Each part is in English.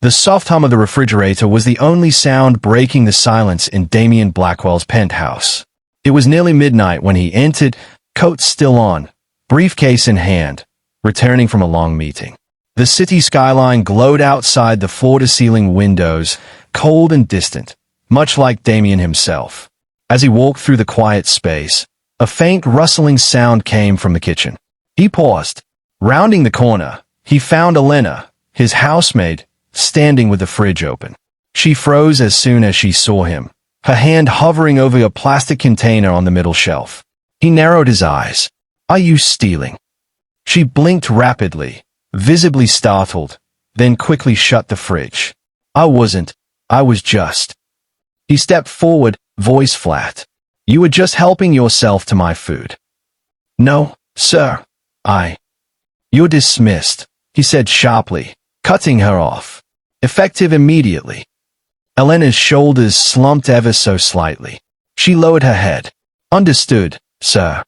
The soft hum of the refrigerator was the only sound breaking the silence in Damien Blackwell's penthouse. It was nearly midnight when he entered, coat still on, briefcase in hand, returning from a long meeting. The city skyline glowed outside the floor-to-ceiling windows, cold and distant, much like Damien himself. As he walked through the quiet space, a faint rustling sound came from the kitchen. He paused. Rounding the corner, he found Elena, his housemaid, standing with the fridge open. She froze as soon as she saw him, her hand hovering over a plastic container on the middle shelf. He narrowed his eyes. "Are you stealing?" She blinked rapidly, visibly startled, then quickly shut the fridge. "I wasn't. I was just." He stepped forward, voice flat. "You were just helping yourself to my food." "No, sir. You're dismissed," he said sharply, cutting her off. Effective immediately. Elena's shoulders slumped ever so slightly. She lowered her head. "Understood, sir."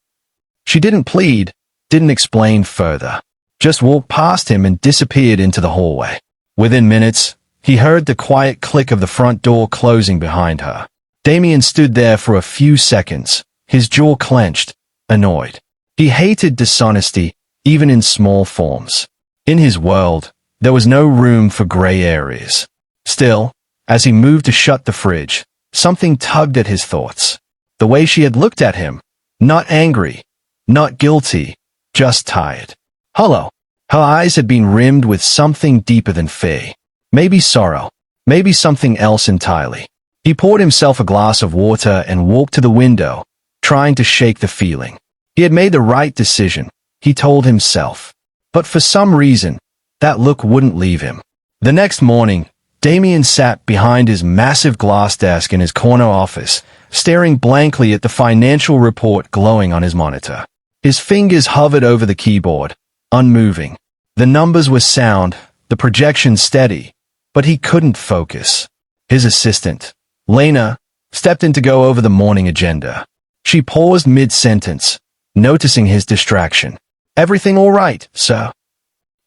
She didn't plead, didn't explain further. Just walked past him and disappeared into the hallway. Within minutes, he heard the quiet click of the front door closing behind her. Damien stood there for a few seconds, his jaw clenched, annoyed. He hated dishonesty, even in small forms. In his world, there was no room for gray areas. Still, as he moved to shut the fridge, something tugged at his thoughts. The way she had looked at him, not angry, not guilty, just tired. Hollow. Her eyes had been rimmed with something deeper than fear. Maybe sorrow, maybe something else entirely. He poured himself a glass of water and walked to the window, trying to shake the feeling. He had made the right decision, he told himself. But for some reason, that look wouldn't leave him. The next morning, Damien sat behind his massive glass desk in his corner office, staring blankly at the financial report glowing on his monitor. His fingers hovered over the keyboard, unmoving. The numbers were sound, the projection steady, but he couldn't focus. His assistant, Lena, stepped in to go over the morning agenda. She paused mid-sentence, noticing his distraction. "Everything all right, sir?"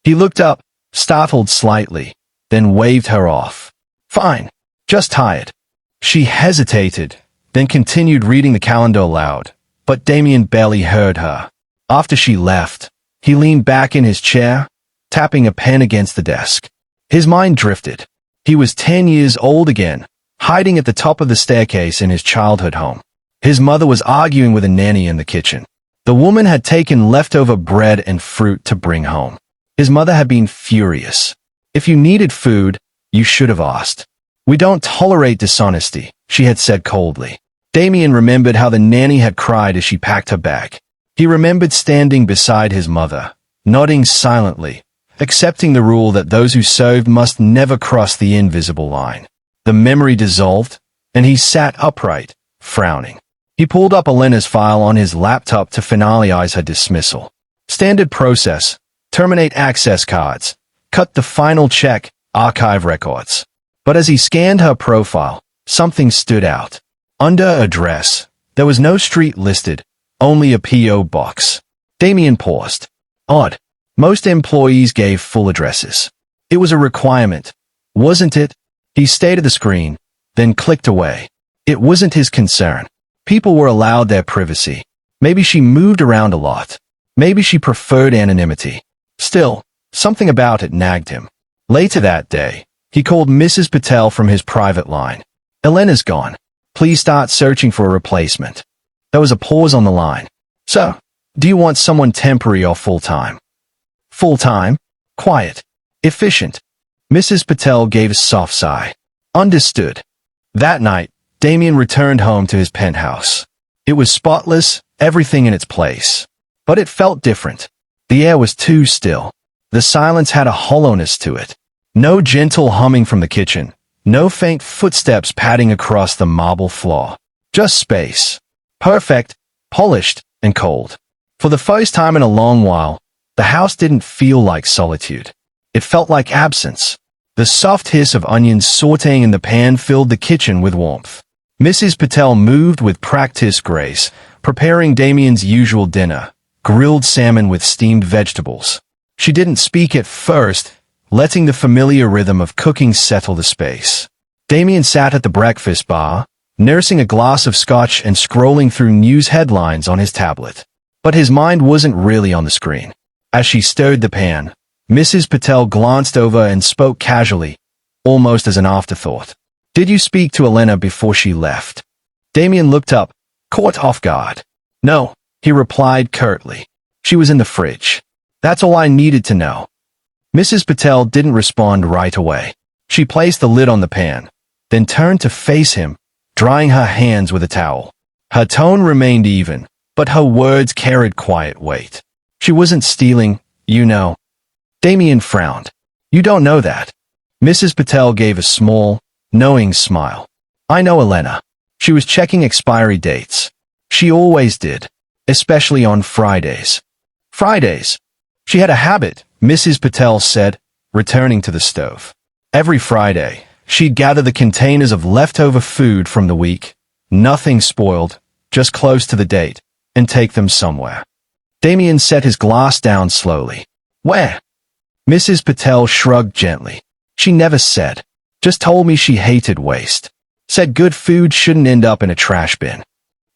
He looked up, startled slightly, then waved her off. "Fine, just tired." She hesitated, then continued reading the calendar aloud, but Damien barely heard her. After she left, he leaned back in his chair, tapping a pen against the desk. His mind drifted. He was 10 years old again, hiding at the top of the staircase in his childhood home. His mother was arguing with a nanny in the kitchen. The woman had taken leftover bread and fruit to bring home. His mother had been furious. "If you needed food, you should have asked." "We don't tolerate dishonesty," she had said coldly. Damien remembered how the nanny had cried as she packed her bag. He remembered standing beside his mother, nodding silently, accepting the rule that those who served must never cross the invisible line. The memory dissolved, and he sat upright, frowning. He pulled up Elena's file on his laptop to finalize her dismissal. Standard process: terminate access cards, cut the final check, archive records. But as he scanned her profile, something stood out. Under address, there was no street listed, only a P.O. box. Damien paused. Odd. Most employees gave full addresses. It was a requirement, wasn't it? He stayed at the screen, then clicked away. It wasn't his concern. People were allowed their privacy. Maybe she moved around a lot. Maybe she preferred anonymity. Still, something about it nagged him. Later that day, he called Mrs. Patel from his private line. "Elena's gone. Please start searching for a replacement." There was a pause on the line. "So, do you want someone temporary or full-time?" "Full-time. Quiet. Efficient." Mrs. Patel gave a soft sigh. "Understood." That night, Damien returned home to his penthouse. It was spotless, everything in its place. But it felt different. The air was too still. The silence had a hollowness to it. No gentle humming from the kitchen. No faint footsteps padding across the marble floor. Just space. Perfect, polished, and cold. For the first time in a long while, the house didn't feel like solitude. It felt like absence. The soft hiss of onions sautéing in the pan filled the kitchen with warmth. Mrs. Patel moved with practiced grace, preparing Damien's usual dinner, grilled salmon with steamed vegetables. She didn't speak at first, letting the familiar rhythm of cooking settle the space. Damien sat at the breakfast bar, nursing a glass of scotch and scrolling through news headlines on his tablet. But his mind wasn't really on the screen. As she stirred the pan, Mrs. Patel glanced over and spoke casually, almost as an afterthought. "Did you speak to Elena before she left?" Damien looked up, caught off guard. "No," he replied curtly. "She was in the fridge. That's all I needed to know." Mrs. Patel didn't respond right away. She placed the lid on the pan, then turned to face him, drying her hands with a towel. Her tone remained even, but her words carried quiet weight. "She wasn't stealing, you know." Damien frowned. "You don't know that." Mrs. Patel gave a small, knowing smile. "I know Elena. She was checking expiry dates. She always did, especially on Fridays." "Fridays?" "She had a habit," Mrs. Patel said, returning to the stove. "Every Friday, she'd gather the containers of leftover food from the week, nothing spoiled, just close to the date, and take them somewhere." Damien set his glass down slowly. "Where?" Mrs. Patel shrugged gently. "She never said. Just told me she hated waste. Said good food shouldn't end up in a trash bin."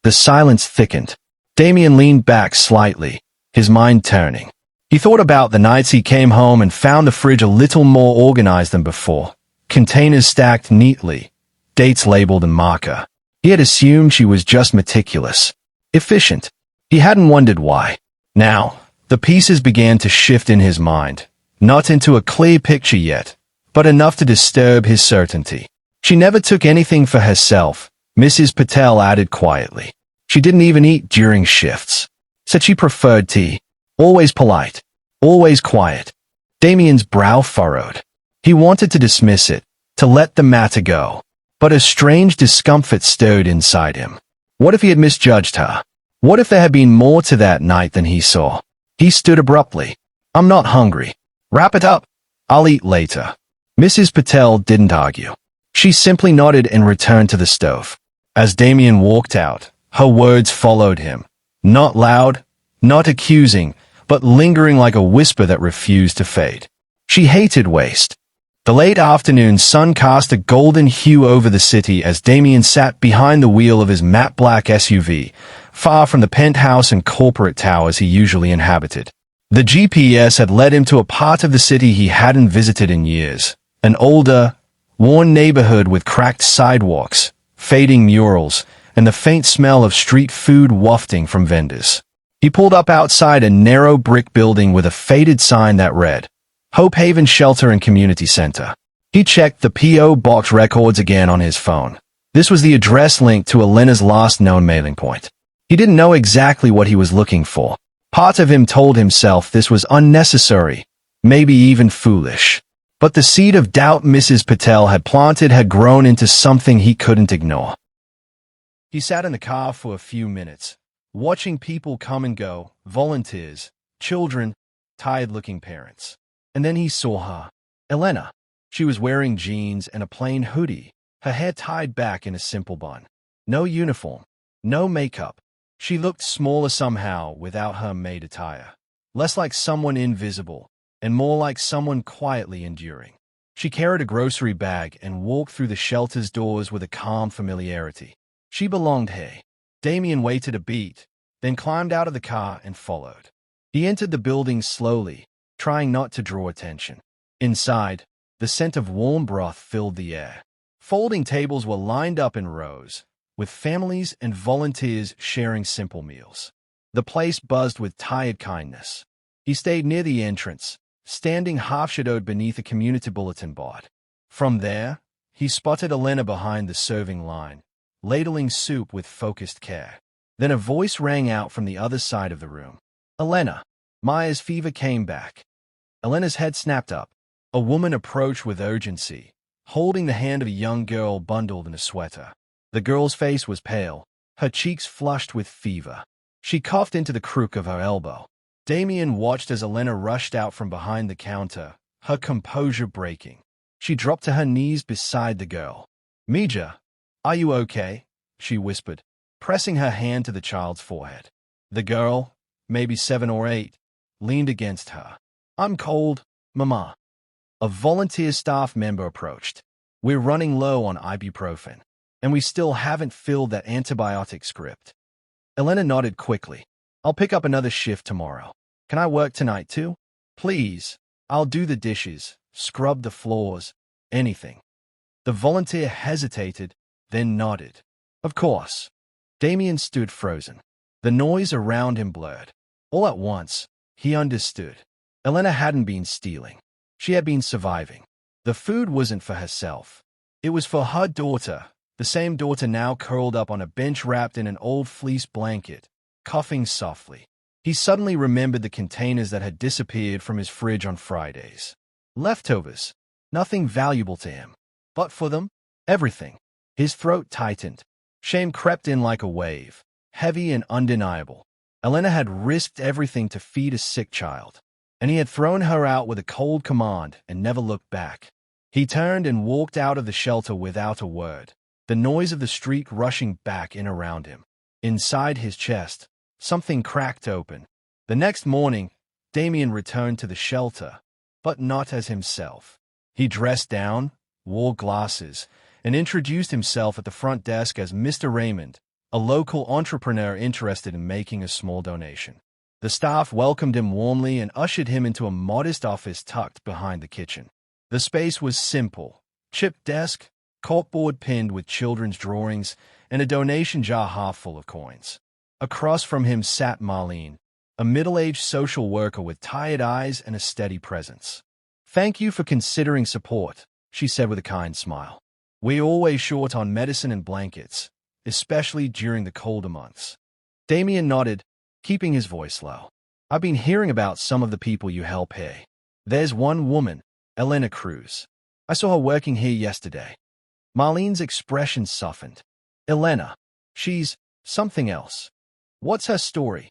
The silence thickened. Damien leaned back slightly, his mind turning. He thought about the nights he came home and found the fridge a little more organized than before. Containers stacked neatly, dates labeled and marker. He had assumed she was just meticulous, efficient. He hadn't wondered why. Now, the pieces began to shift in his mind, not into a clear picture yet, but enough to disturb his certainty. "She never took anything for herself," Mrs. Patel added quietly. "She didn't even eat during shifts. Said she preferred tea. Always polite. Always quiet." Damien's brow furrowed. He wanted to dismiss it, to let the matter go. But a strange discomfort stirred inside him. What if he had misjudged her? What if there had been more to that night than he saw? He stood abruptly. "I'm not hungry. Wrap it up. I'll eat later." Mrs. Patel didn't argue. She simply nodded and returned to the stove. As Damien walked out, her words followed him. Not loud, not accusing, but lingering like a whisper that refused to fade. She hated waste. The late afternoon sun cast a golden hue over the city as Damien sat behind the wheel of his matte black SUV, far from the penthouse and corporate towers he usually inhabited. The GPS had led him to a part of the city he hadn't visited in years, an older, worn neighborhood with cracked sidewalks, fading murals, and the faint smell of street food wafting from vendors. He pulled up outside a narrow brick building with a faded sign that read, Hope Haven Shelter and Community Center. He checked the P.O. box records again on his phone. This was the address linked to Elena's last known mailing point. He didn't know exactly what he was looking for. Part of him told himself this was unnecessary, maybe even foolish. But the seed of doubt Mrs. Patel had planted had grown into something he couldn't ignore. He sat in the car for a few minutes, watching people come and go, volunteers, children, tired-looking parents. And then he saw her, Elena. She was wearing jeans and a plain hoodie, her hair tied back in a simple bun. No uniform, no makeup. She looked smaller somehow without her maid attire, less like someone invisible, and more like someone quietly enduring. She carried a grocery bag and walked through the shelter's doors with a calm familiarity. She belonged here. Damien waited a beat, then climbed out of the car and followed. He entered the building slowly, trying not to draw attention. Inside, the scent of warm broth filled the air. Folding tables were lined up in rows, with families and volunteers sharing simple meals. The place buzzed with tired kindness. He stayed near the entrance, standing half-shadowed beneath a community bulletin board. From there, he spotted Elena behind the serving line, ladling soup with focused care. Then a voice rang out from the other side of the room. "Elena, Maya's fever came back." Elena's head snapped up. A woman approached with urgency, holding the hand of a young girl bundled in a sweater. The girl's face was pale, her cheeks flushed with fever. She coughed into the crook of her elbow. Damien watched as Elena rushed out from behind the counter, her composure breaking. She dropped to her knees beside the girl. "Mija, are you okay?" she whispered, pressing her hand to the child's forehead. The girl, maybe 7 or 8, leaned against her. "I'm cold, Mama." A volunteer staff member approached. "We're running low on ibuprofen, and we still haven't filled that antibiotic script." Elena nodded quickly. "I'll pick up another shift tomorrow. Can I work tonight too?" "Please. I'll do the dishes, scrub the floors, anything." The volunteer hesitated, then nodded. "Of course." Damien stood frozen. The noise around him blurred. All at once, he understood. Elena hadn't been stealing. She had been surviving. The food wasn't for herself. It was for her daughter, the same daughter now curled up on a bench wrapped in an old fleece blanket, coughing softly. He suddenly remembered the containers that had disappeared from his fridge on Fridays. Leftovers. Nothing valuable to him. But for them, everything. His throat tightened. Shame crept in like a wave, heavy and undeniable. Elena had risked everything to feed a sick child, and he had thrown her out with a cold command and never looked back. He turned and walked out of the shelter without a word, the noise of the street rushing back in around him. Inside his chest, something cracked open. The next morning, Damien returned to the shelter, but not as himself. He dressed down, wore glasses, and introduced himself at the front desk as Mr. Raymond, a local entrepreneur interested in making a small donation. The staff welcomed him warmly and ushered him into a modest office tucked behind the kitchen. The space was simple: chipped desk, corkboard pinned with children's drawings, and a donation jar half full of coins. Across from him sat Marlene, a middle-aged social worker with tired eyes and a steady presence. "Thank you for considering support," she said with a kind smile. "We're always short on medicine and blankets, especially during the colder months." Damien nodded, keeping his voice low. "I've been hearing about some of the people you help here. There's one woman, Elena Cruz. I saw her working here yesterday." Marlene's expression softened. "Elena. She's something else. What's her story?"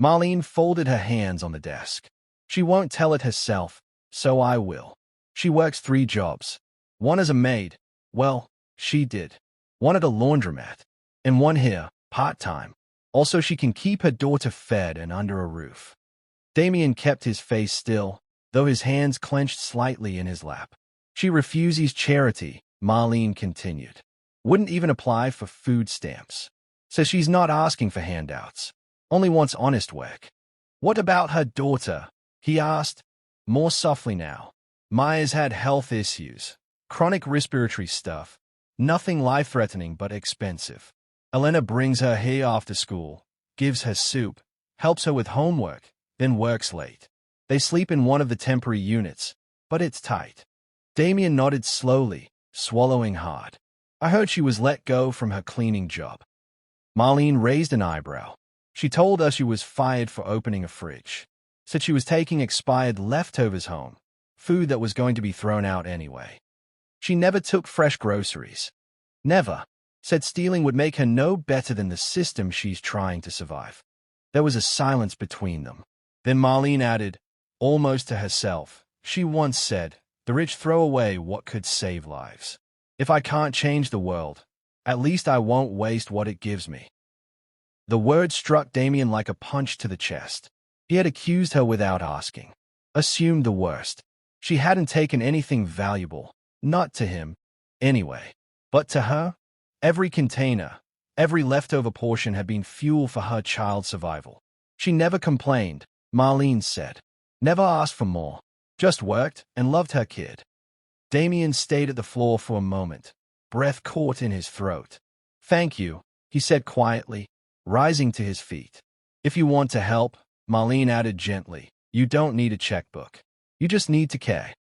Marlene folded her hands on the desk. "She won't tell it herself, so I will. She works 3 jobs. One as a maid. Well, she did. One at a laundromat. And one here, part-time. Also, she can keep her daughter fed and under a roof." Damien kept his face still, though his hands clenched slightly in his lap. "She refuses charity," Marlene continued. "Wouldn't even apply for food stamps. Says she's not asking for handouts. Only wants honest work." "What about her daughter?" he asked, more softly now. "Maya's had health issues. Chronic respiratory stuff. Nothing life-threatening but expensive. Elena brings her here after school, gives her soup, helps her with homework, then works late. They sleep in one of the temporary units, but it's tight." Damien nodded slowly, swallowing hard. "I heard she was let go from her cleaning job." Marlene raised an eyebrow. "She told us she was fired for opening a fridge. Said she was taking expired leftovers home, food that was going to be thrown out anyway. She never took fresh groceries. Never. Said stealing would make her no better than the system she's trying to survive." There was a silence between them. Then Marlene added, almost to herself, "She once said, 'The rich throw away what could save lives. If I can't change the world, at least I won't waste what it gives me.'" The word struck Damien like a punch to the chest. He had accused her without asking. Assumed the worst. She hadn't taken anything valuable, not to him, anyway. But to her, every container, every leftover portion had been fuel for her child's survival. She never complained, Marlene said. Never asked for more. Just worked and loved her kid. Damien stayed at the floor for a moment, breath caught in his throat. "Thank you," he said quietly, rising to his feet. "If you want to help," Marlene added gently, "you don't need a checkbook. You just need to care."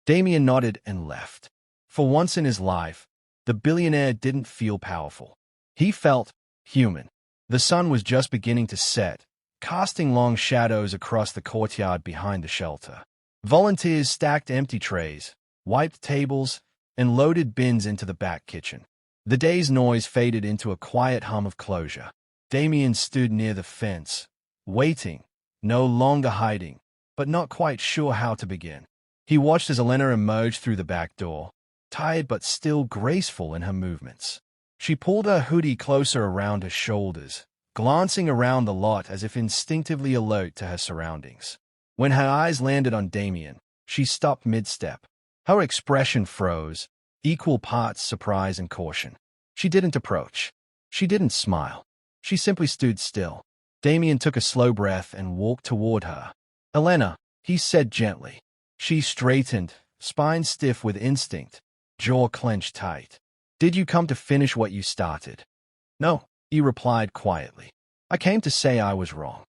Damien nodded and left. For once in his life, the billionaire didn't feel powerful. He felt human. The sun was just beginning to set, casting long shadows across the courtyard behind the shelter. Volunteers stacked empty trays, wiped tables, and loaded bins into the back kitchen. The day's noise faded into a quiet hum of closure. Damien stood near the fence, waiting, no longer hiding, but not quite sure how to begin. He watched as Elena emerged through the back door, tired but still graceful in her movements. She pulled her hoodie closer around her shoulders, glancing around the lot as if instinctively alert to her surroundings. When her eyes landed on Damien, She stopped mid-step. Her expression froze, equal parts surprise and caution. She didn't approach. She didn't smile. She simply stood still. Damien took a slow breath and walked toward her. "Elena," he said gently. She straightened, spine stiff with instinct, jaw clenched tight. "Did you come to finish what you started?" "No," he replied quietly. "I came to say I was wrong."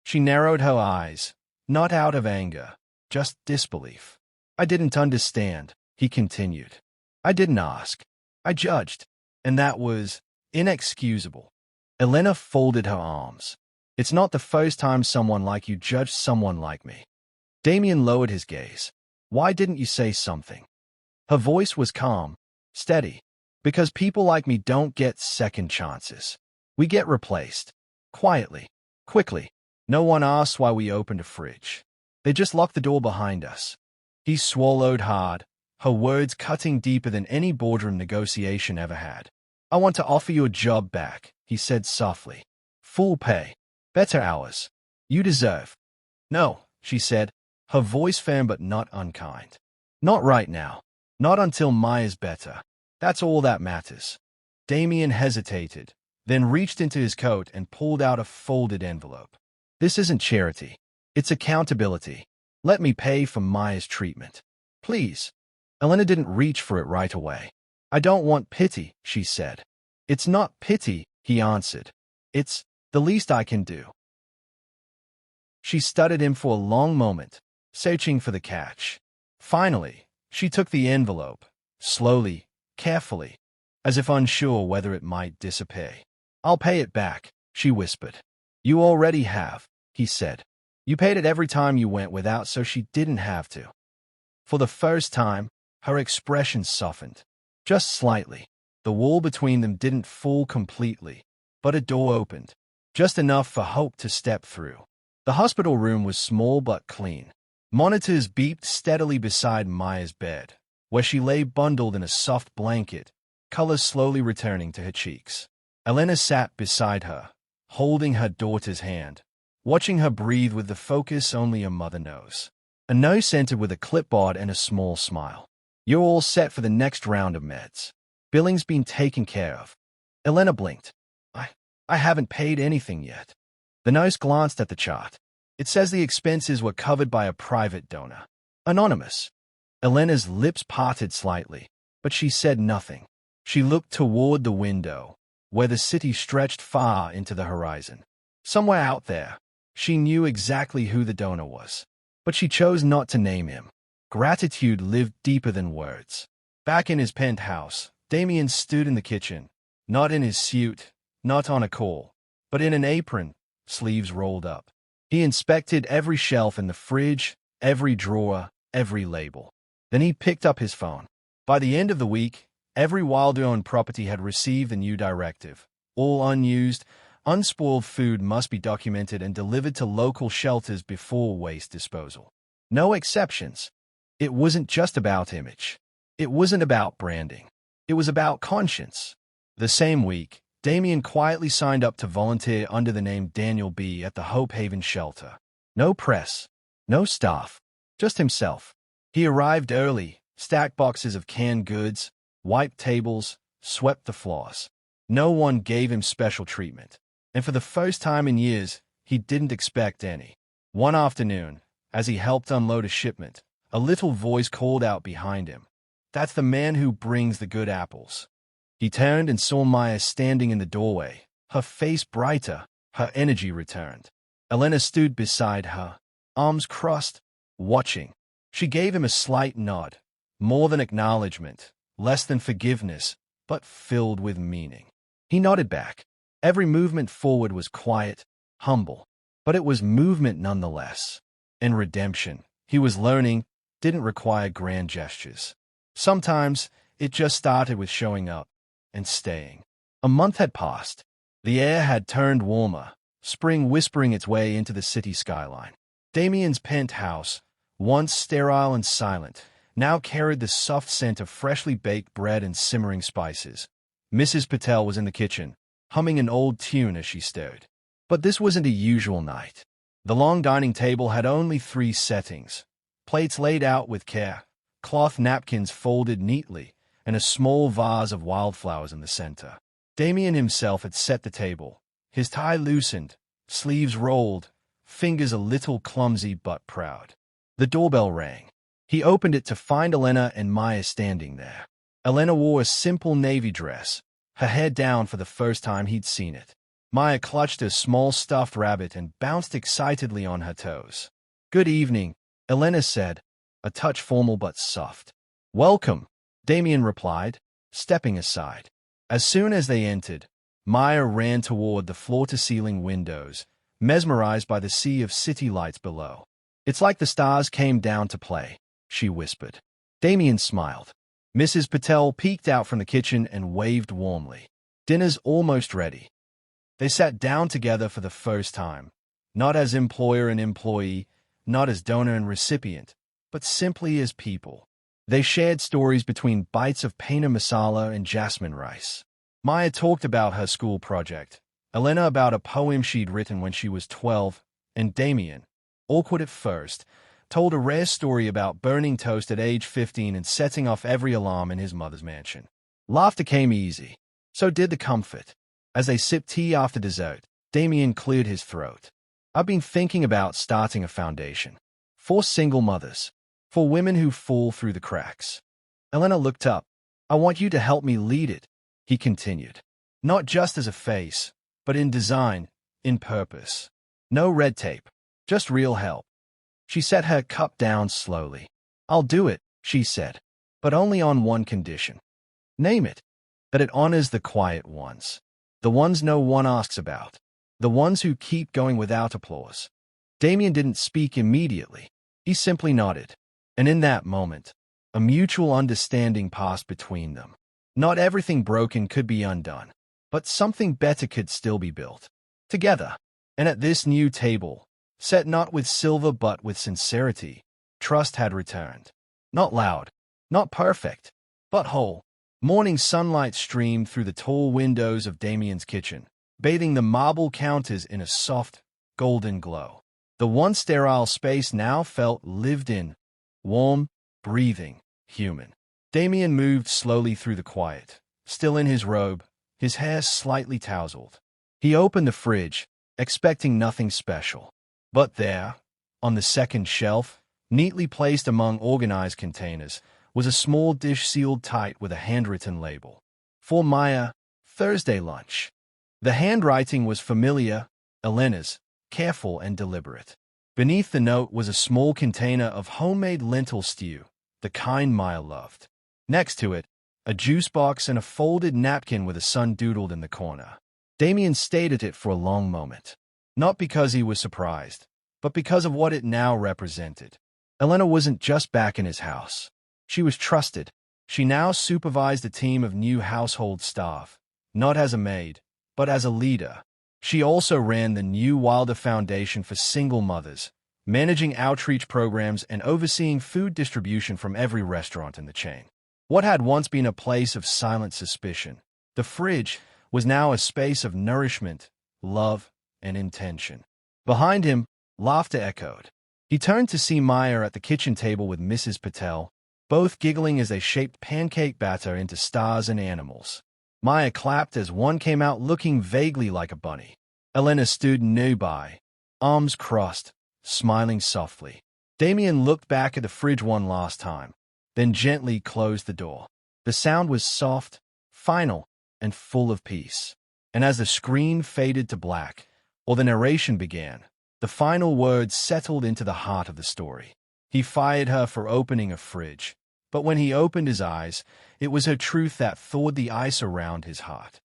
She narrowed her eyes, not out of anger, just disbelief. "I didn't understand," he continued. "I didn't ask. I judged. And that was inexcusable." Elena folded her arms. "It's not the first time someone like you judged someone like me." Damien lowered his gaze. "Why didn't you say something?" Her voice was calm, steady. "Because people like me don't get second chances. We get replaced. Quietly. Quickly. No one asks why we opened a fridge. They just lock the door behind us." He swallowed hard, her words cutting deeper than any boardroom negotiation ever had. "I want to offer you a job back," he said softly. "Full pay. Better hours. You deserve." "No," she said, her voice firm but not unkind. "Not right now. Not until Maya's better. That's all that matters." Damien hesitated, then reached into his coat and pulled out a folded envelope. "This isn't charity. It's accountability. Let me pay for Maya's treatment. Please." Elena didn't reach for it right away. "I don't want pity," she said. "It's not pity," he answered. "It's the least I can do." She studied him for a long moment, searching for the catch. Finally, she took the envelope, slowly, carefully, as if unsure whether it might disappear. "I'll pay it back," she whispered. "You already have," he said. "You paid it every time you went without, so she didn't have to." For the first time, her expression softened. Just slightly. The wall between them didn't fall completely, but a door opened, just enough for hope to step through. The hospital room was small but clean. Monitors beeped steadily beside Maya's bed, where she lay bundled in a soft blanket, color slowly returning to her cheeks. Elena sat beside her, holding her daughter's hand, watching her breathe with the focus only a mother knows. A nurse entered with a clipboard and a small smile. "You're all set for the next round of meds. Billing's been taken care of." Elena blinked. I haven't paid anything yet." The nurse glanced at the chart. "It says the expenses were covered by a private donor. Anonymous." Elena's lips parted slightly, but she said nothing. She looked toward the window, where the city stretched far into the horizon. Somewhere out there, she knew exactly who the donor was, but she chose not to name him. Gratitude lived deeper than words. Back in his penthouse, Damien stood in the kitchen, not in his suit, not on a call, but in an apron, sleeves rolled up. He inspected every shelf in the fridge, every drawer, every label. Then he picked up his phone. By the end of the week, every Wilder-owned property had received a new directive. All unused, unspoiled food must be documented and delivered to local shelters before waste disposal. No exceptions. It wasn't just about image. It wasn't about branding. It was about conscience. The same week, Damien quietly signed up to volunteer under the name Daniel B. at the Hope Haven shelter. No press, no staff, just himself. He arrived early, stacked boxes of canned goods, wiped tables, swept the floors. No one gave him special treatment. And for the first time in years, he didn't expect any. One afternoon, as he helped unload a shipment, a little voice called out behind him. "That's the man who brings the good apples." He turned and saw Maya standing in the doorway, her face brighter, her energy returned. Elena stood beside her, arms crossed, watching. She gave him a slight nod, more than acknowledgement, less than forgiveness, but filled with meaning. He nodded back. Every movement forward was quiet, humble, but it was movement nonetheless. And redemption, he was learning, didn't require grand gestures. Sometimes, it just started with showing up and staying. A month had passed. The air had turned warmer, spring whispering its way into the city skyline. Damien's penthouse, once sterile and silent, now carried the soft scent of freshly baked bread and simmering spices. Mrs. Patel was in the kitchen, humming an old tune as she stirred. But this wasn't a usual night. The long dining table had only 3 settings: plates laid out with care, cloth napkins folded neatly, and a small vase of wildflowers in the center. Damien himself had set the table, his tie loosened, sleeves rolled, fingers a little clumsy but proud. The doorbell rang. He opened it to find Elena and Maya standing there. Elena wore a simple navy dress, her hair down for the first time he'd seen it. Maya clutched a small stuffed rabbit and bounced excitedly on her toes. "Good evening," Elena said, a touch formal but soft. "Welcome," Damien replied, stepping aside. As soon as they entered, Maya ran toward the floor-to-ceiling windows, mesmerized by the sea of city lights below. "It's like the stars came down to play," she whispered. Damien smiled. Mrs. Patel peeked out from the kitchen and waved warmly. "Dinner's almost ready." They sat down together for the first time, not as employer and employee, not as donor and recipient, but simply as people. They shared stories between bites of pena masala and jasmine rice. Maya talked about her school project, Elena about a poem she'd written when she was 12, and Damien, awkward at first, told a rare story about burning toast at age 15 and setting off every alarm in his mother's mansion. Laughter came easy. So did the comfort. As they sipped tea after dessert, Damien cleared his throat. "I've been thinking about starting a foundation. For single mothers. For women who fall through the cracks." Elena looked up. "I want you to help me lead it," he continued. "Not just as a face, but in design, in purpose. No red tape. Just real help." She set her cup down slowly. "I'll do it," she said, "but only on one condition." "Name it." "That it honors the quiet ones. The ones no one asks about. The ones who keep going without applause." Damien didn't speak immediately. He simply nodded. And in that moment, a mutual understanding passed between them. Not everything broken could be undone, but something better could still be built. Together. And at this new table, set not with silver but with sincerity, trust had returned. Not loud, not perfect, but whole. Morning sunlight streamed through the tall windows of Damien's kitchen, bathing the marble counters in a soft, golden glow. The once sterile space now felt lived in, warm, breathing, human. Damien moved slowly through the quiet, still in his robe, his hair slightly tousled. He opened the fridge, expecting nothing special. But there, on the second shelf, neatly placed among organized containers, was a small dish sealed tight with a handwritten label. "For Maya, Thursday lunch." The handwriting was familiar, Elena's, careful and deliberate. Beneath the note was a small container of homemade lentil stew, the kind Maya loved. Next to it, a juice box and a folded napkin with a sun doodled in the corner. Damien stayed at it for a long moment. Not because he was surprised, but because of what it now represented. Elena wasn't just back in his house. She was trusted. She now supervised a team of new household staff, not as a maid, but as a leader. She also ran the new Wilder Foundation for single mothers, managing outreach programs and overseeing food distribution from every restaurant in the chain. What had once been a place of silent suspicion, the fridge, was now a space of nourishment, love, and intention. Behind him, laughter echoed. He turned to see Maya at the kitchen table with Mrs. Patel, both giggling as they shaped pancake batter into stars and animals. Maya clapped as one came out looking vaguely like a bunny. Elena stood nearby, arms crossed, smiling softly. Damien looked back at the fridge one last time, then gently closed the door. The sound was soft, final, and full of peace. And as the screen faded to black, or the narration began, the final words settled into the heart of the story. He fired her for opening a fridge, but when he opened his eyes, it was her truth that thawed the ice around his heart.